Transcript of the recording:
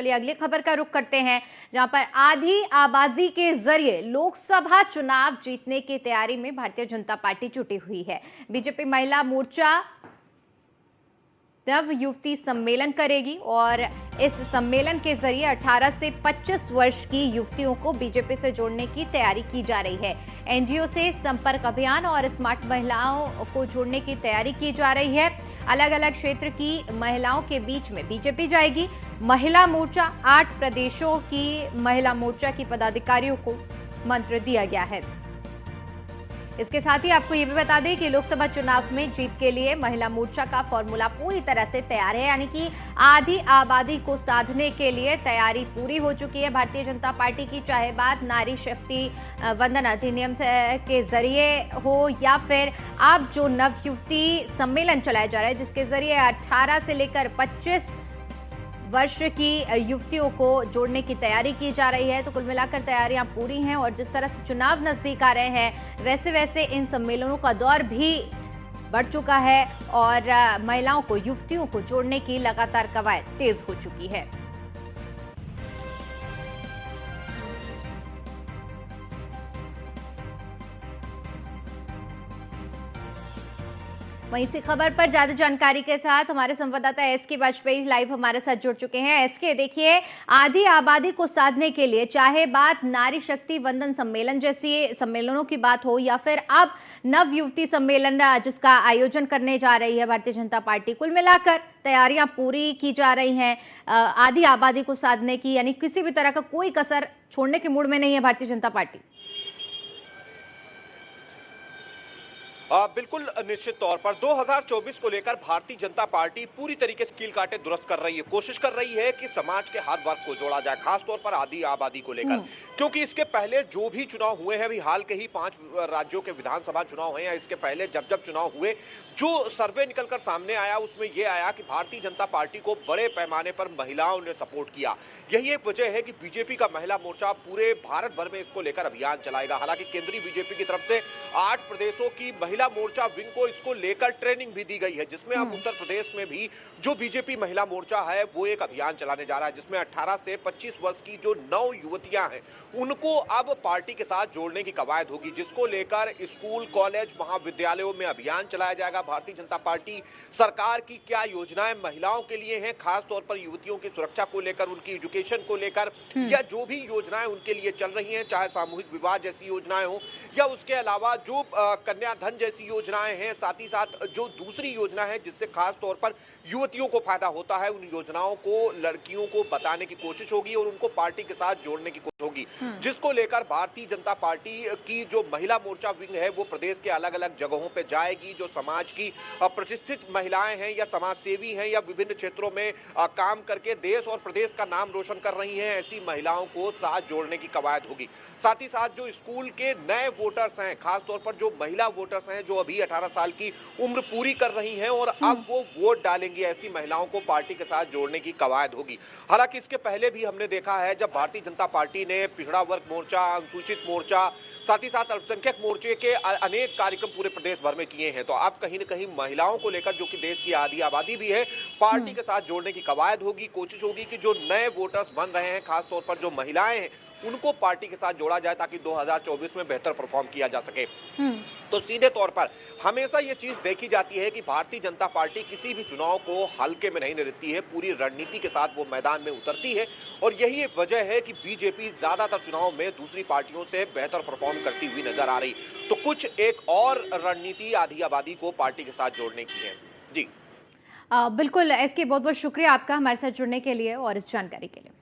चलिए अगली खबर का रुख करते हैं, जहां पर आधी आबादी के जरिए लोकसभा चुनाव जीतने की तैयारी में भारतीय जनता पार्टी जुटी हुई है। बीजेपी महिला मोर्चा नव युवती सम्मेलन करेगी और इस सम्मेलन के जरिए 18 से 25 वर्ष की युवतियों को बीजेपी से जोड़ने की तैयारी की जा रही है। एनजीओ से संपर्क अभियान और स्मार्ट महिलाओं को जोड़ने की तैयारी की जा रही है। अलग अलग क्षेत्र की महिलाओं के बीच में बीजेपी जाएगी। महिला मोर्चा 8 प्रदेशों की महिला मोर्चा की पदाधिकारियों को मंत्र दिया गया है। इसके साथ ही आपको ये भी बता दें कि लोकसभा चुनाव में जीत के लिए महिला मोर्चा का फॉर्मूला पूरी तरह से तैयार है, यानी कि आधी आबादी को साधने के लिए तैयारी पूरी हो चुकी है भारतीय जनता पार्टी की। चाहे बात नारी शक्ति वंदन अधिनियम के जरिए हो या फिर अब जो नव युवती सम्मेलन चलाया जा रहा है, जिसके जरिए 18 से लेकर 25 वर्ष की युवतियों को जोड़ने की तैयारी की जा रही है। तो कुल मिलाकर तैयारियां पूरी हैं और जिस तरह से चुनाव नजदीक आ रहे हैं, वैसे वैसे इन सम्मेलनों का दौर भी बढ़ चुका है और महिलाओं को, युवतियों को जोड़ने की लगातार कवायद तेज हो चुकी है। वहीं इसी खबर पर ज्यादा जानकारी के साथ हमारे संवाददाता एसके वाजपेयी लाइव हमारे साथ जुड़ चुके हैं। एसके, देखिए, आधी आबादी को साधने के लिए चाहे बात नारी शक्ति वंदन सम्मेलन जैसी सम्मेलनों की बात हो या फिर अब नव युवती सम्मेलन जिसका आयोजन करने जा रही है भारतीय जनता पार्टी, कुल मिलाकर तैयारियां पूरी की जा रही हैं आधी आबादी को साधने की, यानी किसी भी तरह का कोई कसर छोड़ने के मूड में नहीं है भारतीय जनता पार्टी। बिल्कुल निश्चित तौर पर 2024 को लेकर भारतीय जनता पार्टी पूरी तरीके से कील काटे दुरुस्त कर रही है। कोशिश कर रही है कि समाज के हर वर्ग को जोड़ा जाए, खासतौर पर आधी आबादी को लेकर, क्योंकि इसके पहले जो भी चुनाव हुए हैं, अभी हाल के ही 5 राज्यों के विधानसभा चुनाव हैं या इसके पहले जब चुनाव हुए, जो सर्वे निकलकर सामने आया उसमें यह आया कि भारतीय जनता पार्टी को बड़े पैमाने पर महिलाओं ने सपोर्ट किया। यही एक वजह है कि बीजेपी का महिला मोर्चा पूरे भारत भर में इसको लेकर अभियान चलाएगा। हालांकि केंद्रीय बीजेपी की तरफ से 8 प्रदेशों की महिला मोर्चा विंग को इसको लेकर ट्रेनिंग भी दी गई है, जिसमें अब उत्तर प्रदेश में भी जो बीजेपी महिला मोर्चा है वो एक अभियान चलाने जा रहा है, जिसमें 18 से 25 वर्ष की जो 9 युवतियां हैं उनको अब पार्टी के साथ जोड़ने की कवायद होगी, जिसको लेकर स्कूल, कॉलेज, महाविद्यालयों में अभियान चलाया जाएगा। भारतीय जनता पार्टी सरकार की क्या योजनाएं महिलाओं के लिए हैं, खासतौर पर युवतियों की सुरक्षा को लेकर, उनकी एजुकेशन को लेकर, या जो भी योजनाएं उनके लिए चल रही हैं, चाहे सामूहिक विवाह जैसी योजनाएं हो या उसके अलावा जो कन्याधन जैसी योजनाएं हैं, साथ ही साथ जो दूसरी योजना है जिससे खास तौर पर युवतियों को फायदा होता है, उन योजनाओं को लड़कियों को बताने की कोशिश होगी और उनको पार्टी के साथ जोड़ने की कोशिश होगी, जिसको लेकर भारतीय जनता पार्टी की जो महिला मोर्चा विंग है वो प्रदेश के अलग अलग जगहों पे जाएगी। जो समाज की प्रतिष्ठित महिलाएं हैं या समाज सेवी हैं या विभिन्न क्षेत्रों में काम करके देश और प्रदेश का नाम रोशन कर रही हैं, ऐसी महिलाओं को साथ जोड़ने की कवायद होगी। साथ ही साथ जो स्कूल के नए वोटर्स हैं, खासतौर पर जो महिला वोटर्स हैं जो अभी 18 साल की उम्र पूरी कर रही हैं और अब वो वोट डालेंगी, ऐसी महिलाओं को पार्टी के साथ जोड़ने की कवायद होगी। हालांकि इसके पहले भी हमने देखा है जब भारतीय जनता पार्टी ने पिछड़ा वर्ग मोर्चा, अनुसूचित मोर्चा, साथ ही साथ अल्पसंख्यक मोर्चे के अनेक कार्यक्रम पूरे प्रदेश भर में किए हैं, तो अब कहीं न कहीं महिलाओं को लेकर, जो कि देश की आधी आबादी भी है, पार्टी के साथ जोड़ने की कवायद होगी। कोशिश होगी कि जो नए वोटर्स बन रहे हैं, खासतौर पर जो महिलाएं हैं, उनको पार्टी के साथ जोड़ा जाए ताकि 2024 में बेहतर परफॉर्म किया जा सके। तो सीधे तौर पर हमेशा ये चीज देखी जाती है कि भारतीय जनता पार्टी किसी भी चुनाव को हल्के में नहीं लेती है, पूरी रणनीति के साथ वो मैदान में उतरती है और यही एक वजह है कि बीजेपी ज्यादातर चुनाव में दूसरी पार्टियों से बेहतर परफॉर्म करती हुई नजर आ रही। तो कुछ एक और रणनीति आधी आबादी को पार्टी के साथ जोड़ने की है। जी बिल्कुल एसके, बहुत बहुत शुक्रिया आपका हमारे साथ जुड़ने के लिए और इस जानकारी के लिए।